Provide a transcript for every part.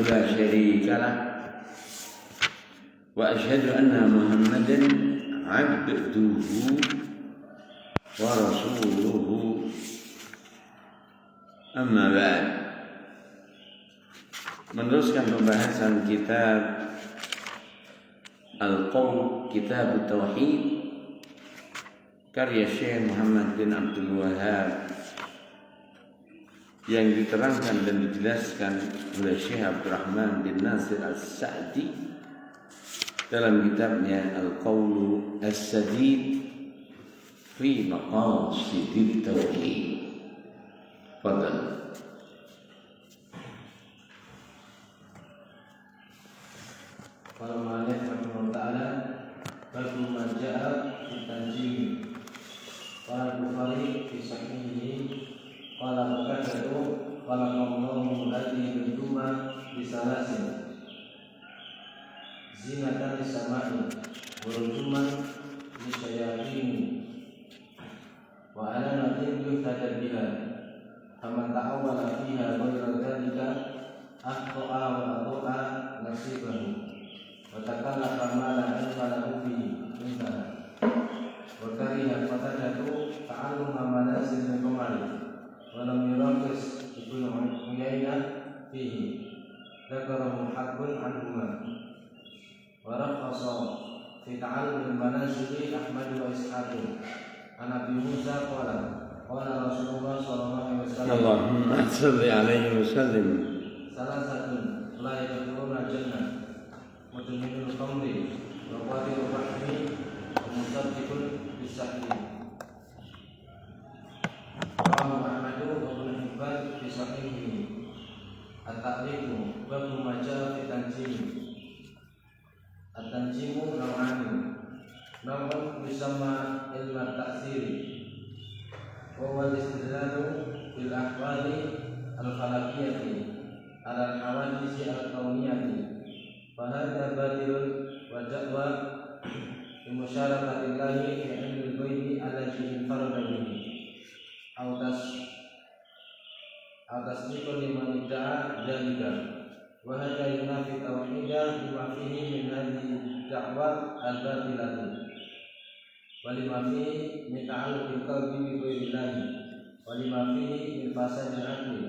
لا شريك له وأشهد أن محمدا عبده ورسوله أما بعد. Meneruskan pembahasan kitab Al-Qawl, Kitab Tauhid, karya Syekh Muhammad bin Abdul Wahhab, yang diterangkan dan dijelaskan oleh Syekh Abdurrahman bin Nasir As-Sa'di dalam kitabnya Al-Qawl As-Sadid fi Maqasidit Tauhid. Fadal. Qala Malik rahimahullah ta'ala babu ma jaa'a fi tanjim. Qala Bukhari fi sahihihi qala Bukhari qala qawluhu alladhi bintuma bisalasin zinatan lisama'i warujuman lisayatini wa alamatin yuhtada biha faman ta'awwala fiha ghayra dhalika akhta'a wa atu'a nasibahu wa takallaka ma la ilma lahu bihi minha wa kariha fatadatu ta'alluma manasil min qamari wa lam yuraqis ibnu Uyainah fihi dzakarahu haqqun anhuma wa rakhasa fi ta'allum manasili Ahmad wa Ishaq an Abi Musa qala qala Rasulullah sallallahu alaihi wasallam Allahumma salli alaihi wasallam salah satu la yadkhuluna jannah mudminul khamri wa qadirur rahmi wa musaddiqun bisahli. Rawahu Ahmad wa Ibnu Hibban fi sahihihi. At-ta'liqu babu ma jaa fi tanjim. At-tanjimu naw'ani. Namun yusamma ilmu ta'siri wa huwa al-istidlalu bil ahwali al-falakiyati ala al-hawadisi al-kauniyati. Fahadha batilun wa da'wa bimusyarakatillahi fi ilmil ghaibi alladhi infarada bihi aw tasdiqun liman idda'a dzalika wa hadha yunafi tauhida bima fihi min hadhihi da'wa al-batilati wa lima fihi min ta'alluqil qalbi bi ghairillahi wa lima fihi min fasadil aqli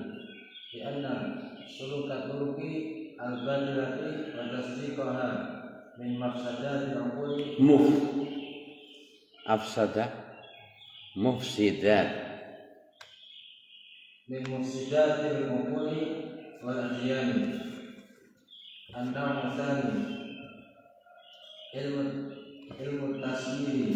bi anna sulukat turuqi al-batilati wa tasdiqaha min mafsadatil uquli mufsidat min mufsidatil uquli wal adyan. An-naw'u tsani ilmu taswiri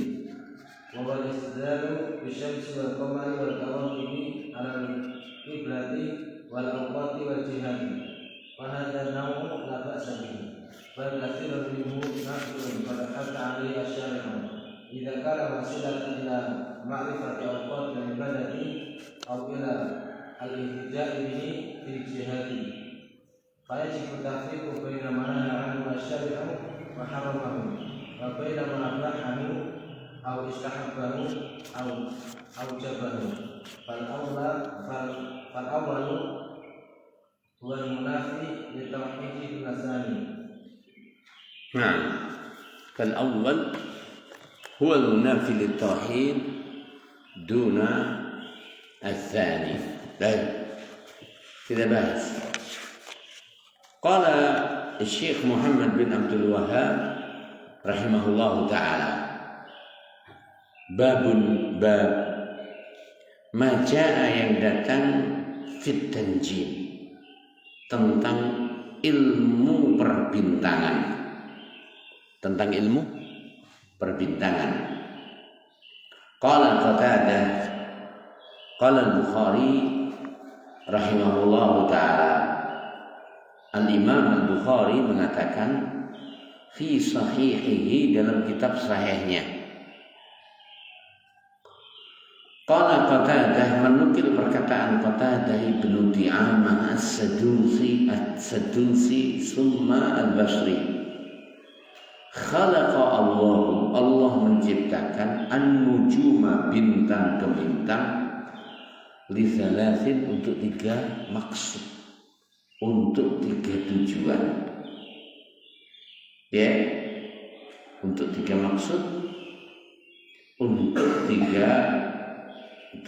wa wal istidlalu bi syamsi wal qamari wal kawakibi ala al-qiblati wal awqati wal jihadi. Fahadha naw'u la ba'sa bihi bal katsirun minhu nafsun qad hatta 'alaihi asy-syari'u idza kana wasilatan ila ma'rifati awqatil ibadati aw ila al-ihtija'i bihi fil jihadi. Fa yajibu tafriqu baina ma nahaa 'anhu asy-syari'u wa haramahu wa baina ma abahahu aw istahabbahu aw aujabahu. Fal awwalu huwa al-munafi li tauhid al-asani. Nah, fal awwal huwa al-munafi li tauhid duna al-thani. Baik, kita bahas. Qala Syekh Muhammad bin Abdul Wahhab rahimahullahu ta'ala, babun bab ma jaa yang datang fit tanjim, tentang ilmu perbintangan, tentang ilmu perbintangan. Qala Qatadah qala Al-Bukhari rahimahullahu ta'ala, Al-Imam Al-Bukhari mengatakan fi sahihihi, dalam kitab sahihnya. Qala Qatadah, menukil perkataan Qatadah ibnu Di'amah As-Sadusi summa Al-Basri. Khalaqa Allah menciptakan an-nujuma, bintang ke bintang, li thalathin, untuk 3 maksud. untuk 3 tujuan. Ya, untuk 3 maksud, untuk 3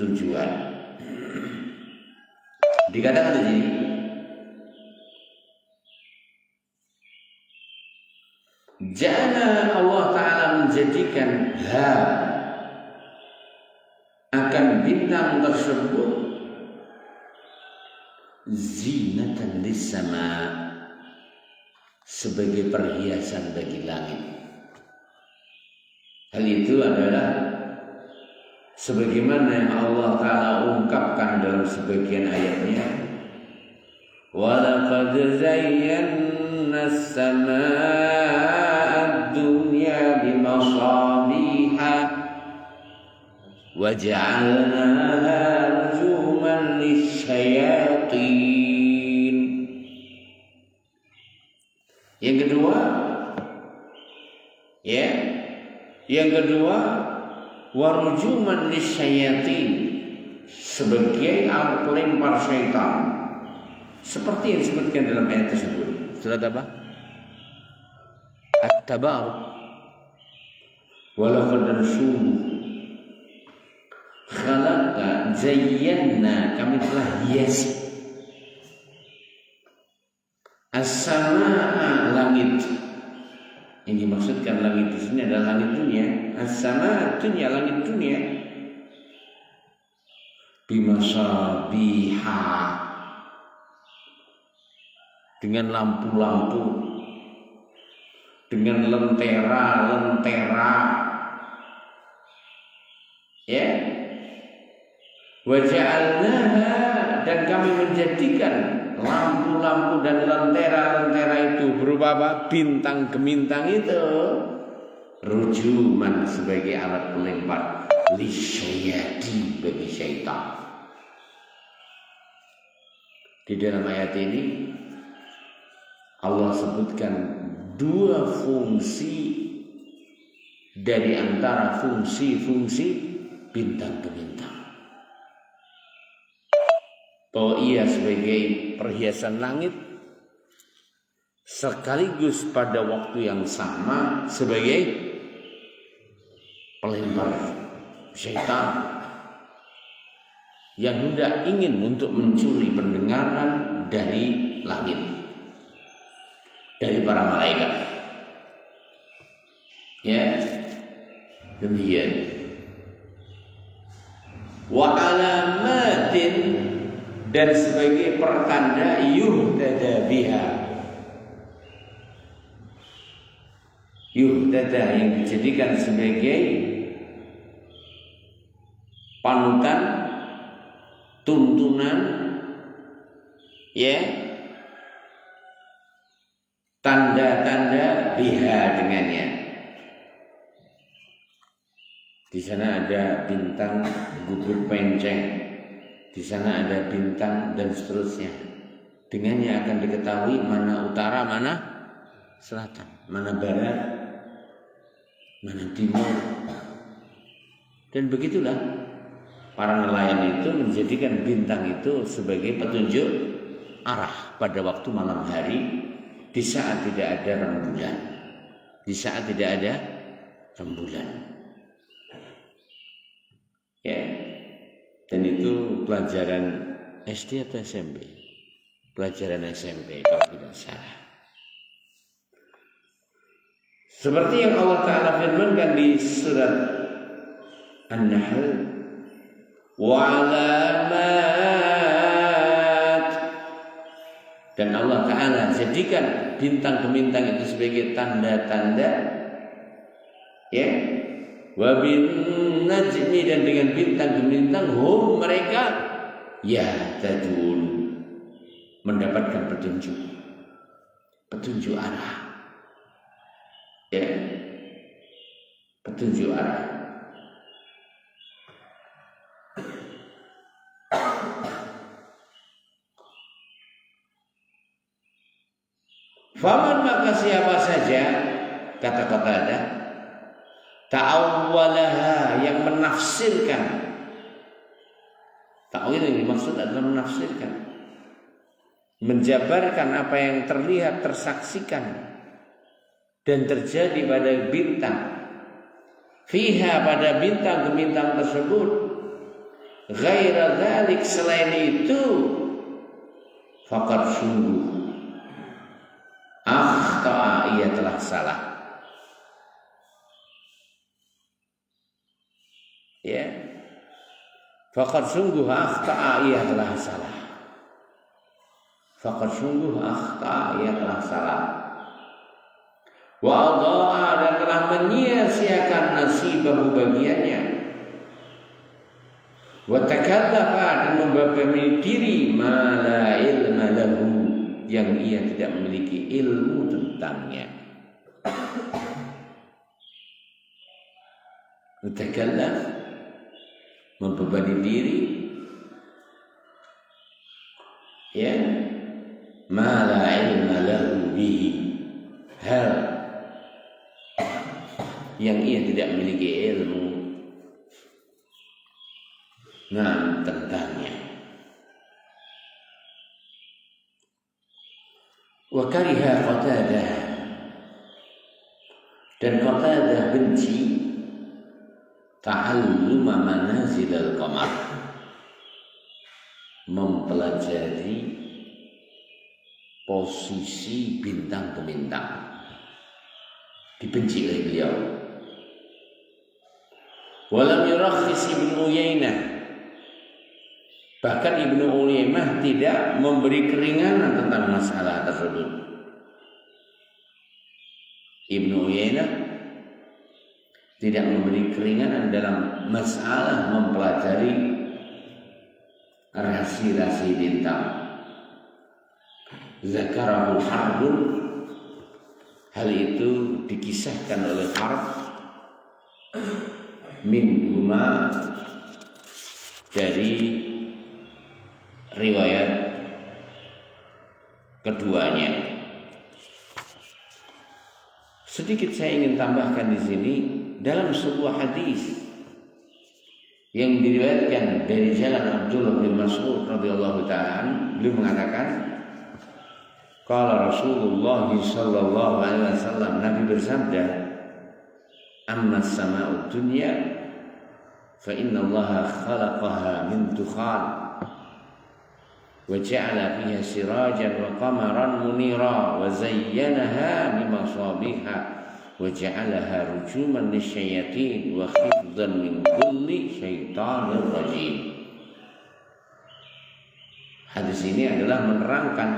tujuan. Dikatakan di sini, jana Allah Ta'ala menjadikan akan bintang tersebut zinatan lis-sama, sebagai perhiasan bagi langit. Hal itu adalah sebagaimana yang Allah Ta'ala ungkapkan dalam sebagian ayatnya, وَلَقَدْ زَيَّنَّا السَّمَاءَ الدُّنْيَا بِمَصَابِيحَ وَجَعَلْنَاهَا رُجُومًا لِلشَّيَاطِينِ. Yang kedua, warujuman lisyayatin, sebagai alat pelempar syaitan, seperti yang disebutkan dalam ayat tersebut. Surat apa? At-Tabaruk. Walaqad khalaqa zayyana, kami telah hiasi as-samaa, langit. Yang dimaksudkan langit di sini adalah langit dunia. As-samaa dunia, langit dunia. Bimasabiha, dengan lampu-lampu, dengan lentera-lentera. Ya. Wa ja'alnaha, dan kami menjadikan lampu-lampu dan lentera-lentera itu berupa apa? Bintang gemintang itu rujuman, sebagai alat pelempar lisyayati, bagi syaitan. Di dalam ayat ini Allah sebutkan 2 fungsi dari antara fungsi-fungsi bintang gemintang, bahwa ia sebagai perhiasan langit, sekaligus pada waktu yang sama sebagai pelempar syaitan yang hendak ingin untuk mencuri pendengaran dari langit, dari para malaikat. Ya, demikian. Wa alamatin, dan sebagai pertanda yuhdada biha, yuhdada yang dijadikan sebagai panutan, tuntunan, ya, tanda-tanda biha, dengannya. Di sana ada bintang gugur penceng, di sana ada bintang, dan seterusnya. Dengannya akan diketahui mana utara, mana selatan, mana barat, mana timur. Dan begitulah para nelayan itu menjadikan bintang itu sebagai petunjuk arah pada waktu malam hari, di saat tidak ada rembulan, di saat tidak ada rembulan. Ya, dan itu pelajaran SD atau SMP? Pelajaran SMP kalau tidak salah. Seperti yang Allah Ta'ala firmankan di surat An-Nahl, wa'alamat, dan Allah Ta'ala jadikan bintang gemintang itu sebagai tanda-tanda, ya, wa bin najmi, dan dengan bintang gemintang hum, mereka ya tadun, mendapatkan petunjuk arah, ya, petunjuk arah. Faman, maka siapa saja, kata-kata ada ta'awwalaha, yang menafsirkan. Ta'wil yang dimaksud adalah menafsirkan. menjabarkan apa yang terlihat, tersaksikan dan terjadi pada bintang. Fiha, pada bintang-bintang tersebut, ghaira dzalik, selain itu, faqad sungguh akhta'a, ia telah salah. Ya, faqad sungguh akhta'a, ia telah salah. Faqad sungguh akhta'a, ia telah salah. Wa adha'a, dan telah menyia-siakan nasibahu, bagiannya. Wa takallafa, dan membebani diri ma la ilma lahu, yang ia tidak memiliki ilmu tentangnya. Mutakallaf, membebani diri, ya, ma la ilma lahu bihi, hal yang ia tidak memiliki ilmu tentangnya. Wa kariha Qatadah, dan Qatadah benci ta'alluma manazilal qamar, mempelajari posisi bintang ke bintang. Dibenci oleh beliau. Walam yurakhis Ibnu Uyainah, bahkan Ibnu Uyainah tidak memberi keringanan tentang masalah tersebut. Ibnu Uyainah tidak memberi keringanan dalam masalah mempelajari rasi-rasi bintang. Zakarahul Harbun, hal itu dikisahkan oleh Harb min huma, dari riwayat keduanya. Sedikit saya ingin tambahkan di sini, dalam sebuah hadis yang diriwayatkan dari jalan Abdullah bin Mas'ud radhiyallahu ta'ala, beliau mengatakan, qala Rasulullah sallallahu alaihi wasallam, Nabi bersabda, amma as-sama'ud dunya fa inna Allah khalaqaha min dukhan wa ja'ala fiha sirajan wa qamaran munira wa zayyanaha bimasabiha wa ja'alaha rujuman lisyayatin wa khifdhan min kulli syaitanir rajim. Hadis ini adalah menerangkan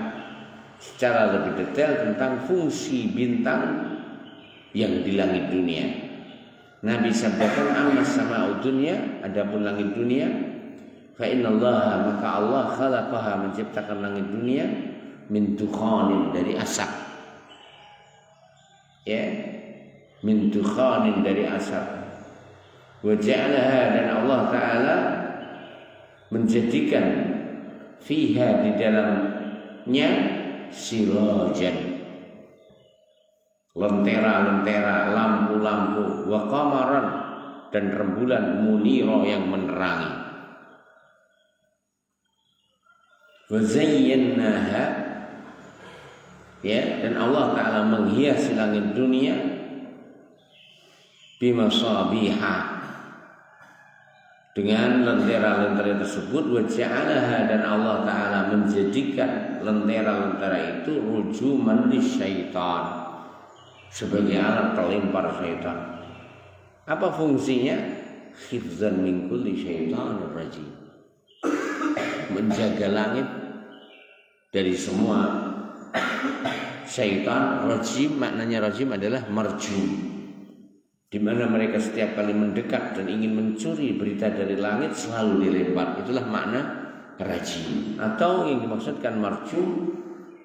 secara lebih detail tentang fungsi bintang yang di langit dunia. Nabi sabdakan, amma sama'ud dunya, adapun langit dunia, fa innallaha, maka Allah khalaqaha, menciptakan langit dunia, min dukhanin, dari asap. Ya, min dukhanin, dari asap. Wa ja'alaha, dan Allah Ta'ala menjadikan fiha, di dalamnya, sirajan, lentera-lentera, lampu-lampu, wa qamaran, dan rembulan, munira, yang menerangi. Wa zayyanaha, ya, dan Allah Ta'ala menghiasi langit dunia bimasabiha, dengan lentera-lentera tersebut. Wa ja'alaha, dan Allah Ta'ala menjadikan lentera-lentera itu rujuman lisyaitan, sebagai alat pelempar syaitan. Apa fungsinya? Khifzan min kulli syaitanir rajim, menjaga langit dari semua syaitan. Rajim, maknanya rajim adalah marjum, di mana mereka setiap kali mendekat dan ingin mencuri berita dari langit selalu dilempar. Itulah makna rajim. Atau yang dimaksudkan marjum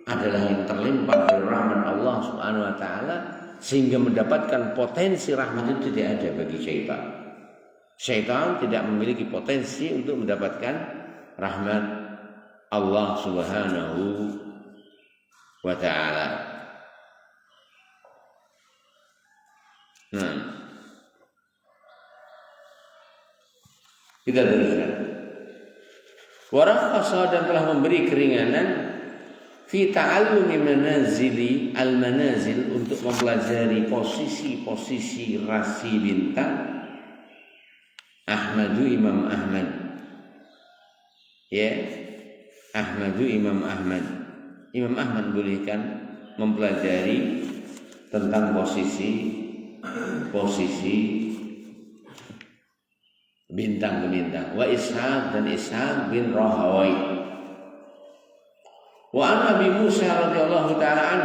adalah yang terlempar dari rahmat Allah Subhanahu wa ta'ala, sehingga mendapatkan potensi rahmat itu tidak ada bagi syaitan. Syaitan tidak memiliki potensi untuk mendapatkan rahmat Allah Subhanahu wa ta'ala. Nah, kita teruskan. Warakhasa, dan telah memberi keringanan fi ta'allumi manazili al-manazil, untuk mempelajari posisi-posisi rasi bintang. Ahmadu Imam Ahmad, ya, Ahmadu Imam Ahmad. Imam Ahmad bolehkan mempelajari tentang posisi bintang-bintang. Wa Ishaq, dan Ishaq bin Rahawai. Wa an Abi Musa radhiyallahu taala an,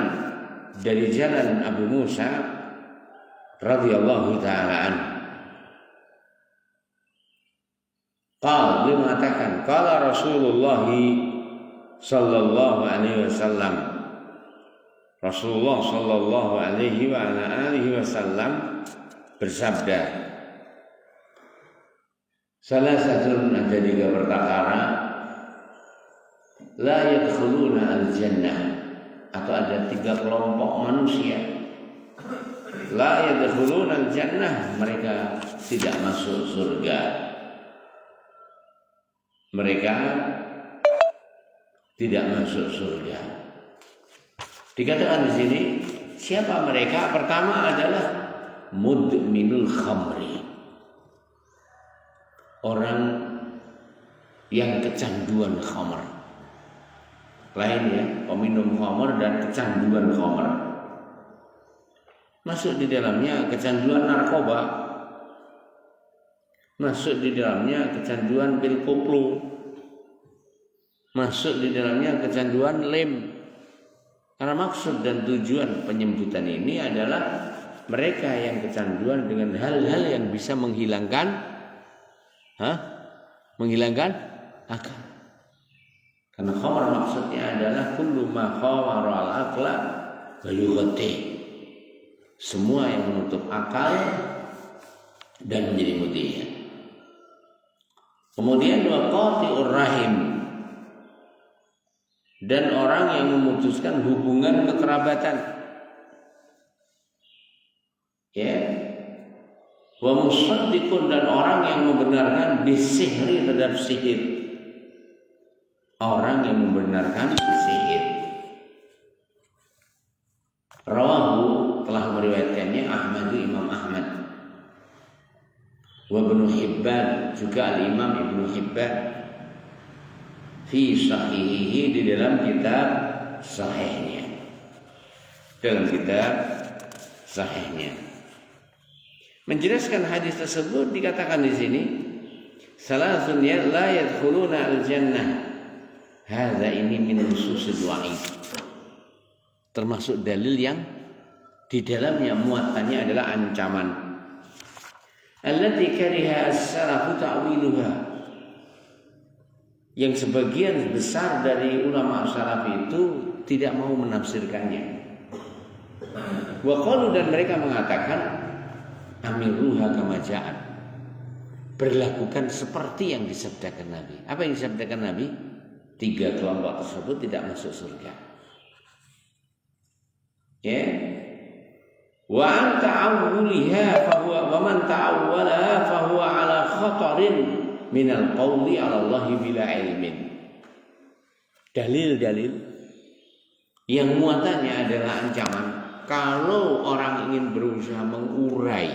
dari jalan Abu Musa radhiyallahu taala an. Qala, dia mengatakan, qala Rasulullah sallallahu alaihi wasallam, Rasulullah sallallahu alaihi wa ala alihi wasallam bersabda, salah satu ada 3 perkara la yadkhuluna al-jannah, atau ada 3 kelompok manusia la yadkhuluna al-jannah, mereka tidak masuk surga. Mereka tidak masuk surga. Dikatakan di sini, siapa mereka? Pertama adalah mudminul khamri, orang yang kecanduan khamr. Lain ya, peminum khamr dan kecanduan khamr. Masuk di dalamnya kecanduan narkoba, masuk di dalamnya kecanduan pil koplo, masuk di dalamnya kecanduan lem. Karena maksud dan tujuan penyebutan ini adalah mereka yang kecanduan dengan hal-hal yang bisa menghilangkan akal. Karena khamr maksudnya adalah kullu ma khawara al-aqla wa yughti, semua yang menutup akal dan menjadi mutiara. Kemudian wa qati'ur rahim, dan orang yang memutuskan hubungan kekerabatan, ya, wa musaddiqun, dan orang yang membenarkan bisihri, terhadap sihir, orang yang membenarkan sihir. Rawahu, telah meriwayatkannya Ahmad, Imam Ahmad, wa Ibnu Hibban, juga al-Imam Ibnu Hibban, fi sahihihi, di dalam kitab sahihnya, menjelaskan hadis tersebut. Dikatakan di sini, salasun la yadkhuluna al-jannah, hadza ini min nususil wa'id, termasuk dalil yang di dalamnya muatannya adalah ancaman. Allati kariha as-salafu ta'wiluha, yang sebagian besar dari ulama salaf itu tidak mau menafsirkannya. Wa qalu, dan mereka mengatakan, amiruha kama ja'at, berlakukan seperti yang disabdakan Nabi. Apa yang disabdakan Nabi? 3 kelompok tersebut tidak masuk surga. Ya. Wa an ta'awuliha fahuwa, wa man ta'awwalaha fahuwa ala khatarin minal qawli 'ala Allahi bila ilmin. Dalil-dalil yang muatannya adalah ancaman. Kalau orang ingin berusaha mengurai,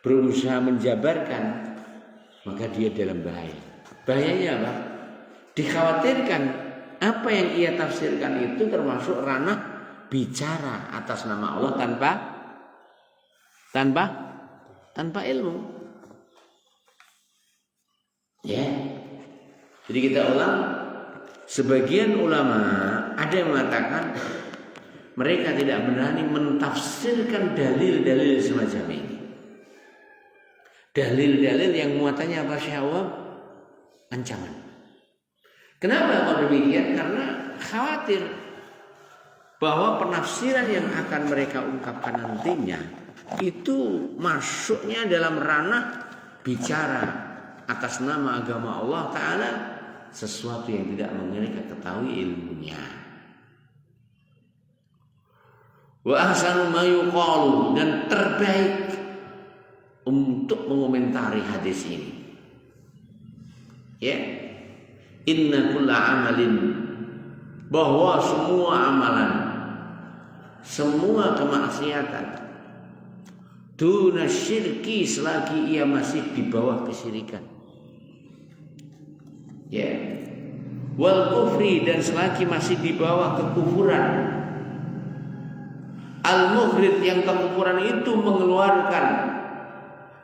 berusaha menjabarkan, maka dia dalam bahaya. Bahayanya apa? Dikhawatirkan apa yang ia tafsirkan itu termasuk ranah bicara atas nama Allah tanpa ilmu. Ya. Jadi kita ulang, sebagian ulama ada yang mengatakan mereka tidak berani mentafsirkan dalil-dalil semacam ini. Dalil-dalil yang muatannya apa, syawab? Ancaman. Kenapa kalau demikian? Karena khawatir bahwa penafsiran yang akan mereka ungkapkan nantinya itu masuknya dalam ranah bicara atas nama agama Allah Ta'ala, sesuatu yang tidak mereka ketahui ilmunya. Wa ahsanu ma yuqalu, dan terbaik untuk mengomentari hadis ini, ya, inna kulla amalin bahwa semua amalan, semua kemaksiatan, duna syirki, selagi ia masih di bawah kesyirikan, ya, wal kufri, dan selagi masih di bawah kekufuran, al muhrid, yang kekufuran itu mengeluarkan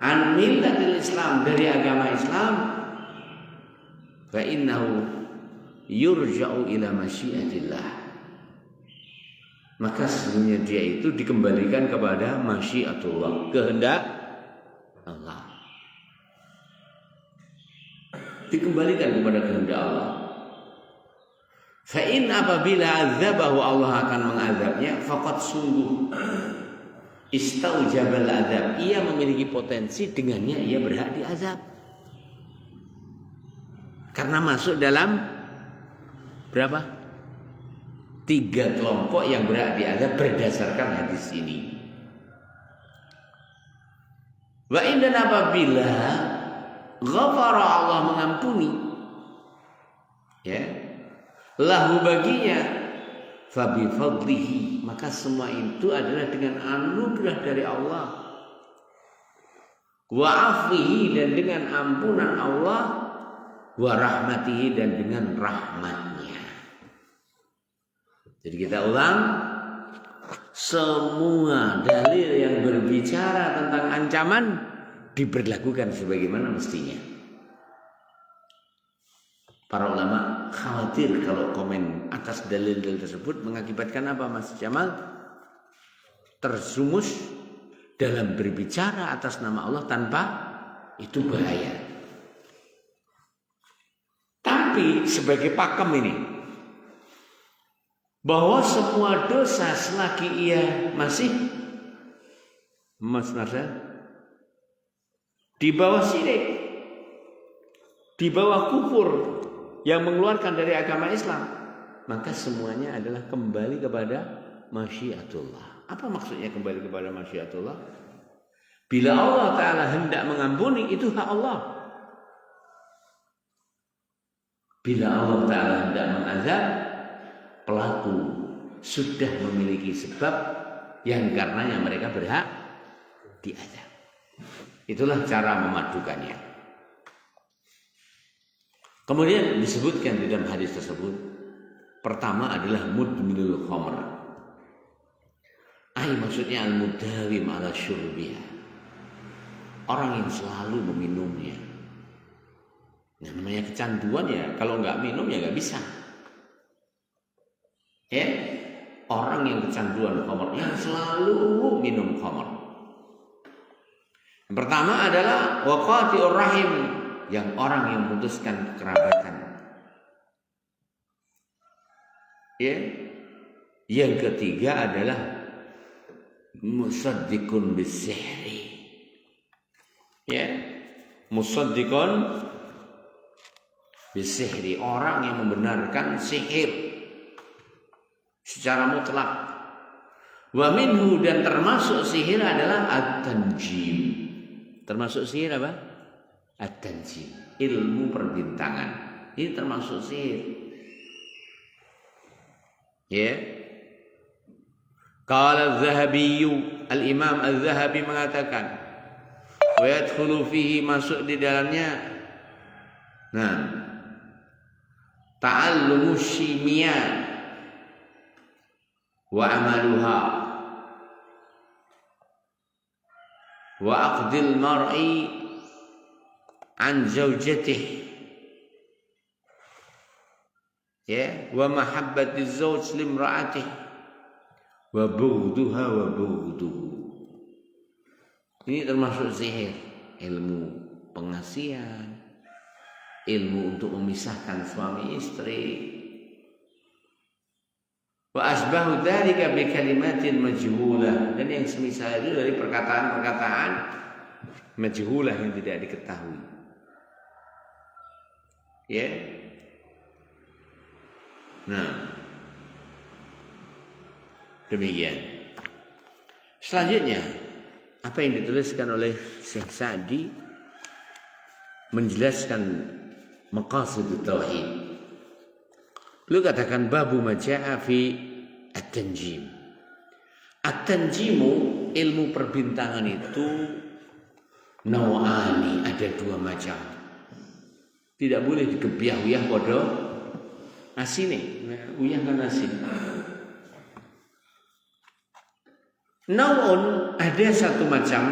an millatil Islam, dari agama Islam, fa innahu yurja'u ila masyiatillah, maka sesungguhnya dia itu dikembalikan kepada masyiatullah, kehendak Allah, dikembalikan kepada kehendak Allah. Fa in, apabila azabahu, Allah akan mengazabnya, faqad, sungguh, istaujabal azab, ia memiliki potensi, dengannya ia berhak diazab, karena masuk dalam berapa? 3 kelompok yang berhak diazab berdasarkan hadis ini. Wa in, dan apabila ghafara, Allah mengampuni, ya, lahu, baginya, fa bi fadlihi, maka semua itu adalah dengan anugerah dari Allah, wa afihi, dan dengan ampunan Allah, wa rahmatihi, dan dengan rahmatnya. Jadi kita ulang, semua dalil yang berbicara tentang ancaman diberlakukan sebagaimana mestinya. Para ulama khawatir kalau komen atas dalil-dalil tersebut mengakibatkan apa, Mas Jamal? Tersumus dalam berbicara atas nama Allah tanpa itu bahaya. Tapi sebagai pakem ini, bahwa semua dosa selagi ia masih, Mas Narsa, di bawah syirik, di bawah kufur yang mengeluarkan dari agama Islam, maka semuanya adalah kembali kepada masyiatullah. Apa maksudnya kembali kepada masyiatullah? Bila Allah Ta'ala hendak mengampuni, itu hak Allah. Bila Allah Ta'ala hendak mengazab, pelaku sudah memiliki sebab yang karenanya mereka berhak diazab. Itulah cara memadukannya. Kemudian disebutkan di dalam hadis tersebut, pertama adalah mudminul khamr. Maksudnya al-mudawim ala syurbiha, orang yang selalu meminumnya. Nah, namanya kecanduan ya, kalau nggak minum ya nggak bisa. Ya, orang yang kecanduan khamr, yang selalu minum khamr. Yang pertama adalah waqati'ur rahim, yang orang yang memutuskan kerabatan. Ya. Yang ketiga adalah musaddiqun bisihri. Ya. Musaddiqun bisihri, orang yang membenarkan sihir secara mutlak. Wa minhu, dan termasuk sihir adalah at-tanjim. Termasuk sihir apa? At-tanjim, ilmu perbintangan. Ini termasuk sihir. Ya. Qala az-Zahabi, al-Imam az-Zahabi mengatakan, wa yadkhulu fihi, masuk di dalamnya, nah, ta'allumus syimia wa amaluha wa aqdil mar'i an zaujatih, ya, wa mahabbatiz zauj limra'atih wa bughduha wa bughduhu. Ini termasuk sihir, ilmu pengasihan, ilmu untuk memisahkan suami istri. Wa asbahu dzalika bi kalimatin majhulah, dan yang semisal itu dari perkataan-perkataan majhulah yang tidak diketahui. Ya. Nah, demikian. Selanjutnya, apa yang dituliskan oleh Syekh Sa'di menjelaskan maqasidut tauhid. Beliau katakan babu maja'a fi at-tanjim. At-tanjimu, ilmu perbintangan itu nawani, ada dua macam. Tidak boleh dikebiah-uyah pada asine, uyah kan asin. Naun ada satu macam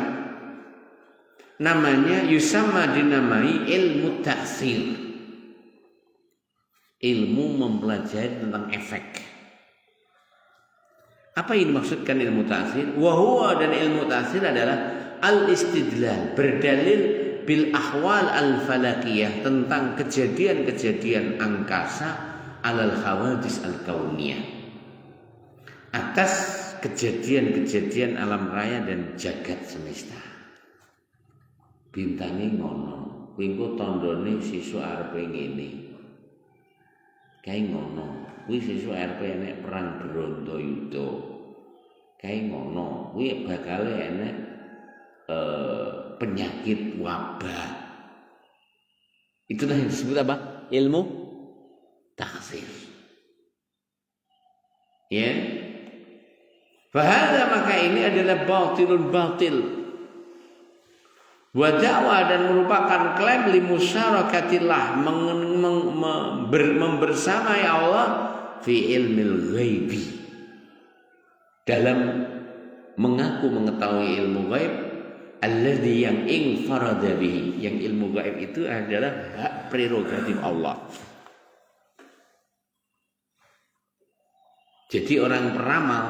namanya yusamma dinamai ilmu ta'sir. Ilmu mempelajari tentang efek. Apa yang dimaksudkan ilmu ta'sir? Wahuwa, dan ilmu ta'sir adalah al-istidlal, berdalil bil ahwal al-falakiyah, tentang kejadian-kejadian angkasa alal khawadis al-kauniyah, atas kejadian-kejadian alam raya dan jagat semesta. Bintange ngono, kuwi engko tandane sesuk arepe ngene. Kae ngono, kuwi sesuk arepe enek perang Brontoyuda. Kae ngono, kuwi bakal enek penyakit wabah. Itulah yang disebut apa? Ilmu taksir. Ya. Fahada, maka ini adalah batilun batil. Wa da'wa, dan merupakan klaim li musyarakatillah, membersamai Allah fi ilmil ghaibi, dalam mengaku mengetahui ilmu ghaib, alladzi yang infarada bihi, yang ilmu gaib itu adalah hak prerogatif Allah. Jadi orang peramal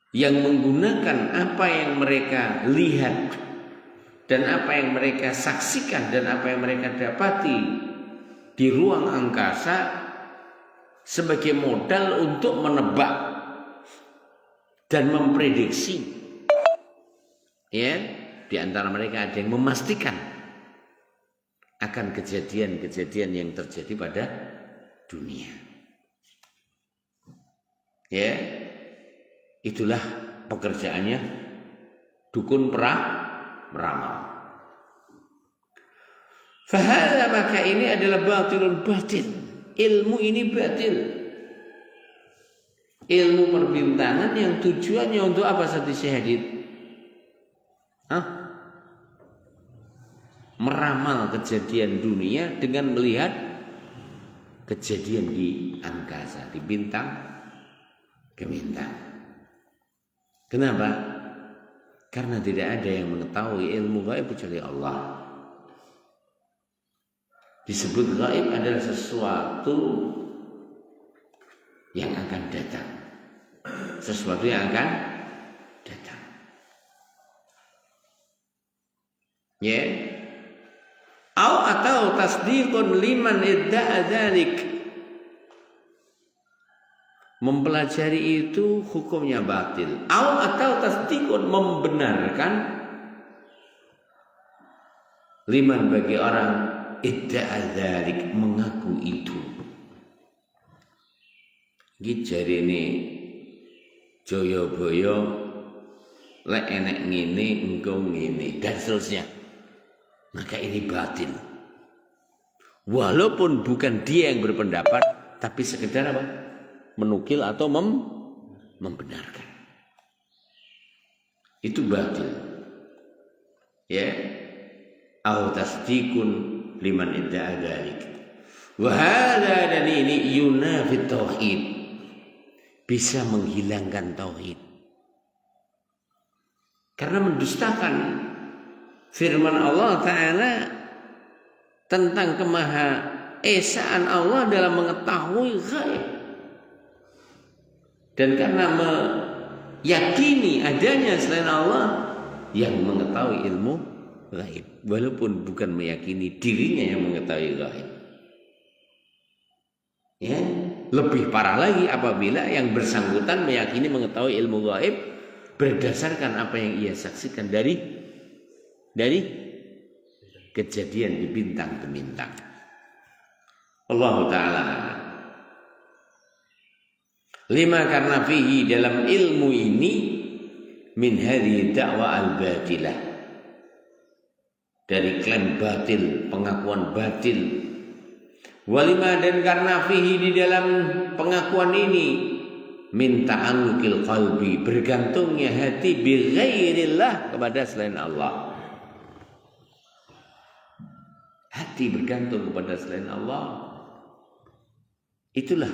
yang menggunakan apa yang mereka lihat dan apa yang mereka saksikan dan apa yang mereka dapati di ruang angkasa sebagai modal untuk menebak dan memprediksi. Ya, di antara mereka ada yang memastikan akan kejadian-kejadian yang terjadi pada dunia. Ya, itulah pekerjaannya dukun peramal. Fahada, maka ini adalah batilun batil. Ilmu ini batil. Ilmu perbintangan yang tujuannya untuk apa, Sati Syahid? Meramal kejadian dunia dengan melihat kejadian di angkasa, di bintang ke bintang. Kenapa? Karena tidak ada yang mengetahui ilmu gaib kecuali Allah. Disebut gaib adalah sesuatu yang akan datang. Sesuatu yang akan datang. Ya. Atau tasdiqun liman idda'a dzalik. Mempelajari itu hukumnya batil. Atau tasdiqun, membenarkan liman, bagi orang idda'a dzalik, mengaku itu. Iki jarine Jayabaya lek enek ngene engko ngene dan seterusnya. Maka ini batil. Walaupun bukan dia yang berpendapat, tapi sekedar apa? Menukil atau membenarkan. Itu batil. Ya. Au tasdiqun liman idda'a dzalik. Wa hadza, dan ini yunafi tauhid. Bisa menghilangkan tauhid. Karena mendustakan firman Allah Ta'ala tentang kemahaesaan Allah dalam mengetahui ghaib. Dan karena meyakini adanya selain Allah yang mengetahui ilmu ghaib, walaupun bukan meyakini dirinya yang mengetahui ghaib. Ya, lebih parah lagi apabila yang bersangkutan meyakini mengetahui ilmu gaib berdasarkan apa yang ia saksikan dari kejadian di bintang ke bintang. Allah Ta'ala. Lima, karena fihi, dalam ilmu ini, min hadhihi da'wa al-batilah, dari klaim batil, pengakuan batil, Walima dan karena fihi di dalam pengakuan ini min ta'alluqil qalbi, bergantungnya hati bi ghairillah, kepada selain Allah. Hati bergantung kepada selain Allah. Itulah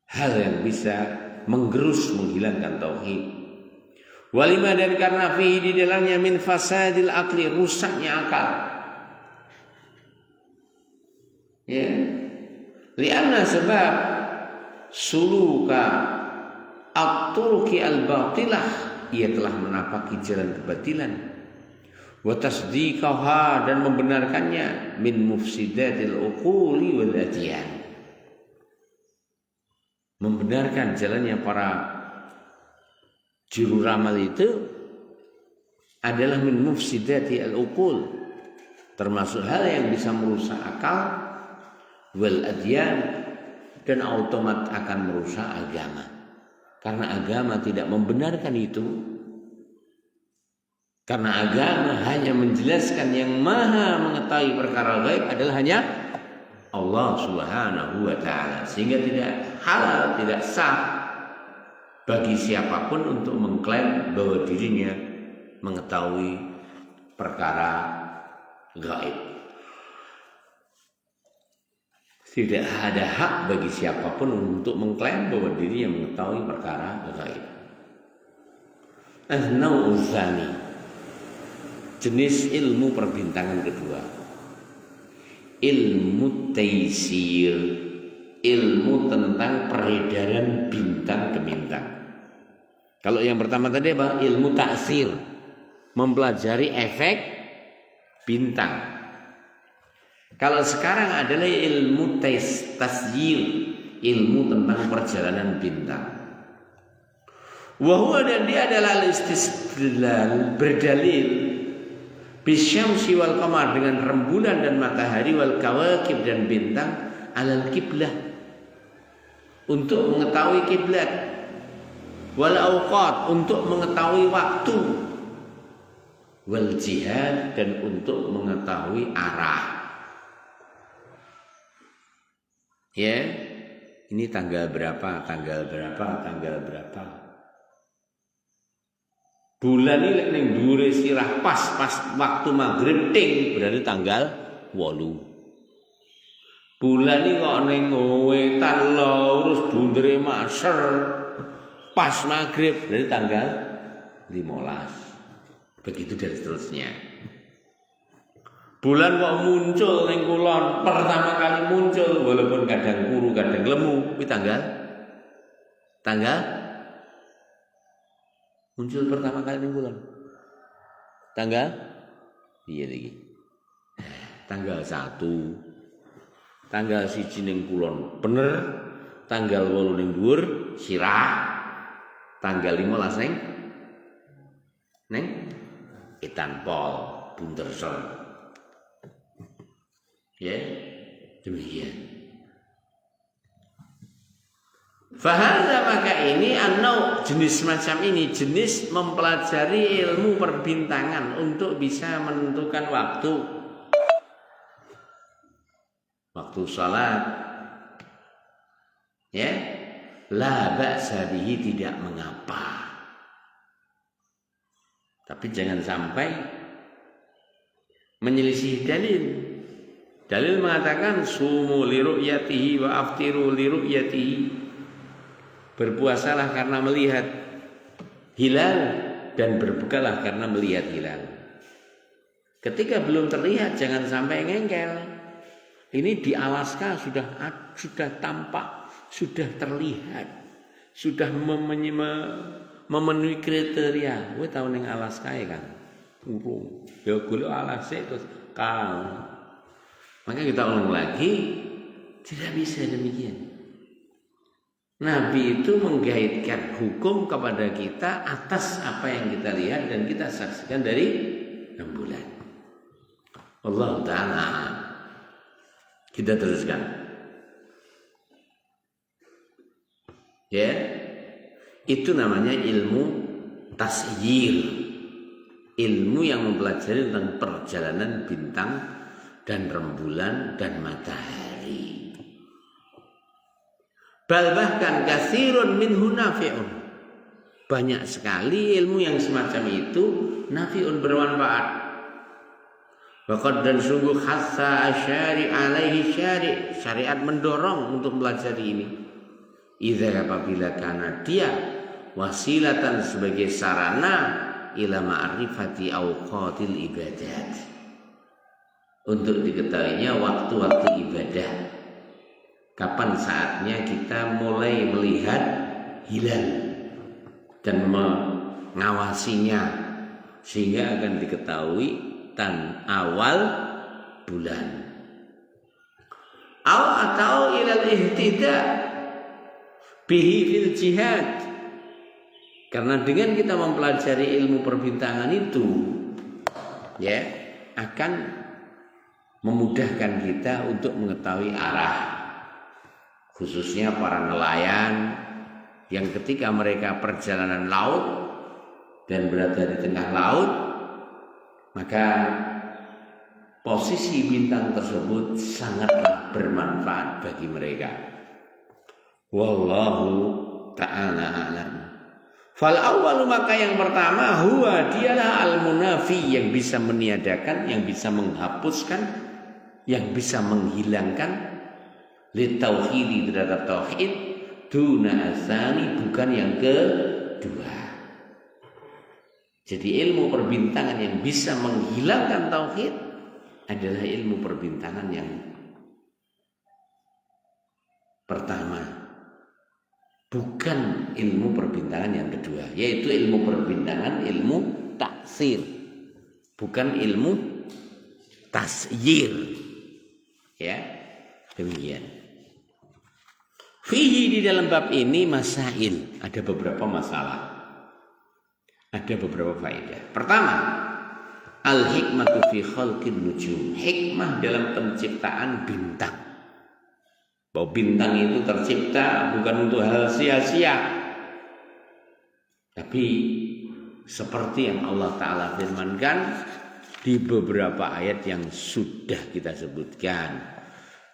hal yang bisa menggerus, menghilangkan tauhid. Walima dan karena fihi di dalamnya min fasadil aqli, rusaknya akal. Ya, lianna sebab suluka at-turuqi al-batilah, ia telah menapaki jalan kebatilan, wa tasdiqaha, dan membenarkannya, min mufsidatil uquli wal adyan, membenarkan jalannya para juru ramal itu adalah min mufsidati al-uqul, termasuk hal yang bisa merusak akal, wal adyan, dan otomat akan merusak agama. Karena agama tidak membenarkan itu. Karena agama hanya menjelaskan yang maha mengetahui perkara gaib adalah hanya Allah Subhanahu wa ta'ala. Sehingga tidak halal, tidak sah bagi siapapun untuk mengklaim bahwa dirinya mengetahui perkara gaib. Tidak ada hak bagi siapapun untuk mengklaim bahwa dirinya mengetahui perkara gaib. An-naw'u tsani, jenis ilmu perbintangan kedua, ilmu taysir, ilmu tentang peredaran bintang ke bintang. Kalau yang pertama tadi apa? Ilmu taksir, mempelajari efek bintang. Kalau sekarang adalah ilmu tasyir, ilmu tentang perjalanan bintang. Wa huwa, dan dia adalah al-istidlal, berdalil bisyamsi wal qamar, dengan rembulan dan matahari, wal kawakib, dan bintang, alal kiblah, untuk mengetahui kiblat, wal awqat, untuk mengetahui waktu, wal jihad, dan untuk mengetahui arah. Ya, ini tanggal berapa, tanggal berapa, tanggal berapa. Bulan ini ning dhuwure sirah pas waktu maghrib ting, berarti tanggal 8. Bulan ini kok ning wetan lurus bundere maser pas maghrib, berarti tanggal 15. Begitu dan seterusnya. Bulan kok muncul ning kulon, pertama kali muncul walaupun kadang kuru kadang lemu, kuwi tanggal muncul pertama kali ning kulon. Tanggal iya iki. Tanggal 1. Tanggal 1 ning kulon bener, tanggal 8 ning dhuwur sirah, tanggal 15 ning Etan Pol Bunderson. Ya, demikian. Fahadza, maka ini an-naw', jenis semacam ini, jenis mempelajari ilmu perbintangan untuk bisa menentukan waktu salat. Ya, la ba'sa bihi, tidak mengapa. Tapi jangan sampai menyelisih dalil. Dalil mengatakan sumu li ru'yatihi wa aftiru li ru'yatihi, berpuasalah karena melihat hilal dan berbukalah karena melihat hilal. Ketika belum terlihat jangan sampai ngengkel. Ini di Alaska sudah tampak, sudah terlihat, sudah memenuhi kriteria. Kowe tau ning Alaska ya kan? Urung. Ya golek Alaska terus kau. Maka kita ulang lagi, tidak bisa demikian. Nabi itu menggaitkan hukum kepada kita atas apa yang kita lihat dan kita saksikan dari rembulan. Allah Ta'ala. Kita teruskan. Ya, itu namanya ilmu tasyir, ilmu yang mempelajari tentang perjalanan bintang dan rembulan dan matahari. Bal bahkan katsirun minhu nafi'un. Banyak sekali ilmu yang semacam itu nafi'un, bermanfaat. Waqad dan sungguh khassa asyari alaihi syariat mendorong untuk pelajari ini. Idza apabila karena dia wasilatan sebagai sarana ila ma'rifati awqatil ibadat, untuk diketahuinya waktu-waktu ibadah, kapan saatnya kita mulai melihat hilal dan mengawasinya, sehingga akan diketahui awal bulan. Atau ilal ihtida bihi fil jihad, karena dengan kita mempelajari ilmu perbintangan itu ya akan memudahkan kita untuk mengetahui arah, khususnya para nelayan yang ketika mereka perjalanan laut dan berada di tengah laut, maka posisi bintang tersebut sangatlah bermanfaat bagi mereka. Wallahu ta'ala a'lam. Fal awwalu, maka yang pertama, huwa dialah al-munafi, yang bisa meniadakan, yang bisa menghapuskan, yang bisa menghilangkan litauhidi, terhadap tauhid, duna asani, bukan yang kedua. Jadi ilmu perbintangan yang bisa menghilangkan tauhid adalah ilmu perbintangan yang pertama, bukan ilmu perbintangan yang kedua, yaitu ilmu perbintangan, ilmu taksir, bukan ilmu tasyir. Ya, demikian. Fihi, di dalam bab ini masail, ada beberapa masalah, ada beberapa faedah. Pertama, al-hikmatu fi khalqin nujum, hikmah dalam penciptaan bintang. Bahwa bintang itu tercipta bukan untuk hal sia-sia, tapi seperti yang Allah Ta'ala firmankan di beberapa ayat yang sudah kita sebutkan.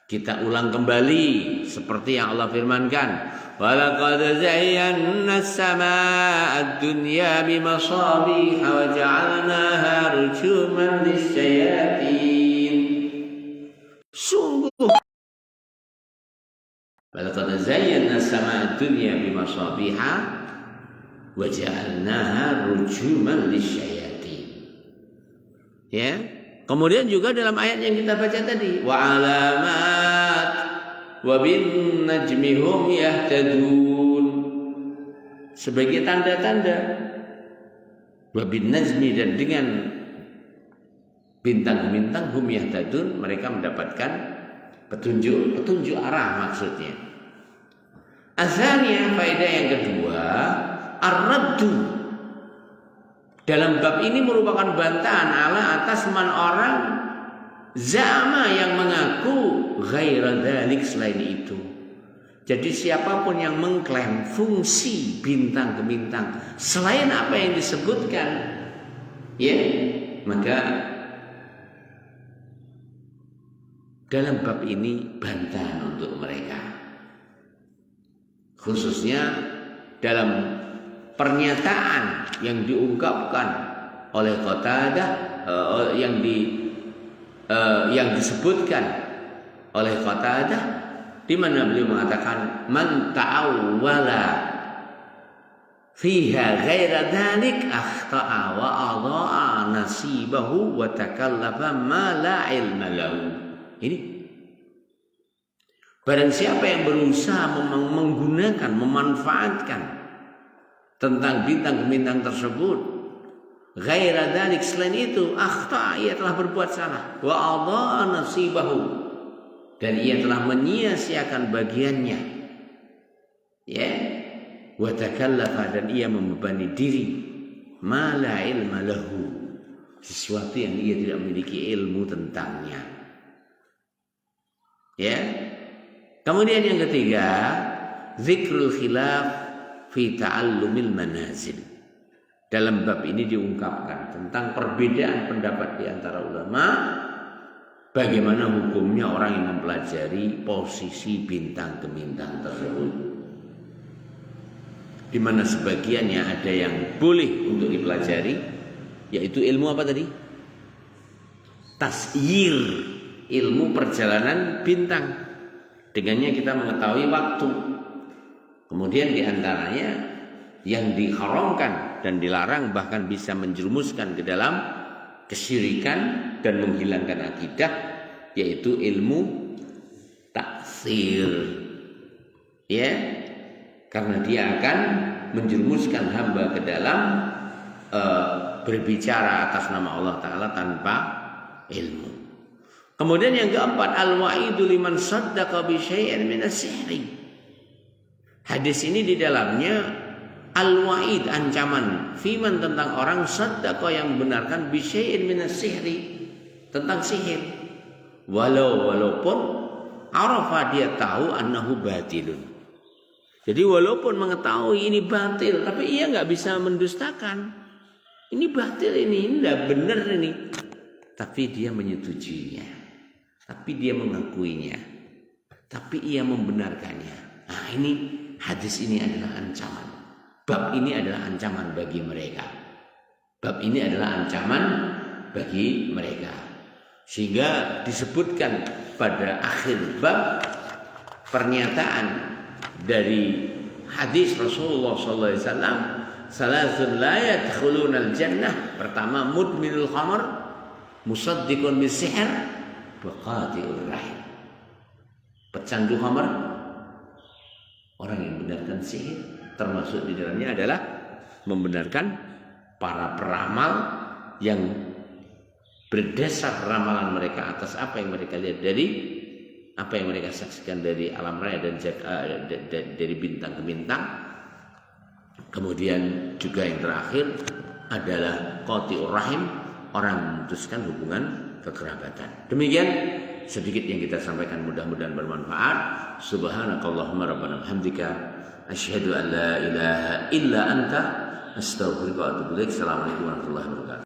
Kita ulang kembali seperti yang Allah firmankan, walaqad zayyana as-samaa'a ad-dunya bimasabiha wa ja'alnaha rujuman lis-syayatin. Sungguh walaqad zayyana as-samaa'a ad-dunya bimasabiha wa ja'alnaha rujuman lis-syayatin. Ya. Kemudian juga dalam ayat yang kita baca tadi, wa alamat wa bin najmi hum yahtadun, sebagai tanda-tanda, wa bin najmi, dan dengan bintang-bintang, hum yahtadun, mereka mendapatkan petunjuk arah maksudnya. Azaniyah, faedah yang kedua, ar-raddu, dalam bab ini merupakan bantahan ala atas man orang zama yang mengaku ghaira dzalik, selain itu. Jadi siapapun yang mengklaim fungsi bintang ke bintang selain apa yang disebutkan, ya, maka dalam bab ini bantahan untuk mereka, khususnya dalam pernyataan yang diungkapkan oleh Qatadah, yang disebutkan oleh Qatadah, di mana beliau mengatakan man ta'awwala fiha ghaira dzalik akhta'a wa adha'a nasibahu wa takallafa ma la ilma lahu. Ini barang siapa yang berusaha menggunakan, memanfaatkan tentang bintang-bintang tersebut ghaira dzalik, selain itu, akhta, ia telah berbuat salah, wa adha'a nasibahu, dan ia telah menyia-siakan bagiannya, ya, wa takallafa, dan ia membebani diri, ma la ilma lahu, sesuatu yang ia tidak memiliki ilmu tentangnya. Ya. Kemudian yang ketiga, zikrul khilaf fi ta'allumil manazil. Dalam bab ini diungkapkan tentang perbedaan pendapat di antara ulama bagaimana hukumnya orang yang mempelajari posisi bintang gemintang tersebut. Di mana sebagiannya ada yang boleh untuk dipelajari, yaitu ilmu apa tadi? Tasyir, ilmu perjalanan bintang. Dengannya kita mengetahui waktu. Kemudian diantaranya yang diharamkan dan dilarang, bahkan bisa menjerumuskan ke dalam kesyirikan dan menghilangkan akidah, yaitu ilmu taksir. Ya, karena dia akan menjerumuskan hamba ke dalam berbicara atas nama Allah Ta'ala tanpa ilmu. Kemudian yang keempat, al-wa'idu liman saddaqa bi syai'in min as-sihri. Hadis ini di dalamnya al-wa'id, ancaman, fiman tentang orang saddaqa yang membenarkan bi syai'in min as-sihri, tentang sihir. Walaupun arafa, dia tahu annahu batilun. Jadi walaupun mengetahui ini batil, tapi ia nggak bisa mendustakan. Ini batil, ini tidak benar ini. Tapi dia menyetujuinya, tapi dia mengakuinya, tapi ia membenarkannya. Nah, ini hadis ini adalah ancaman. Bab ini adalah ancaman bagi mereka. Bab ini adalah ancaman bagi mereka. Sehingga disebutkan pada akhir bab pernyataan dari hadis Rasulullah SAW, salasun la yadkhulunal jannah. Pertama, mudminul khamar, musaddiqun bis-sihr, waqati'ur rahim. Pecandu khamar, orang yang membenarkan sihir, termasuk di dalamnya adalah membenarkan para peramal yang berdasar ramalan mereka atas apa yang mereka lihat dari apa yang mereka saksikan dari alam raya dan dari bintang ke bintang. Kemudian juga yang terakhir adalah qati'ur rahim, orang memutuskan hubungan kekerabatan. Demikian sedikit yang kita sampaikan, mudah-mudahan bermanfaat. Subhanakallahumma rabbana bihamdika asyhadu an la ilaha illa anta astaghfiruka wa atubu ilaik. Assalamualaikum warahmatullahi wabarakatuh.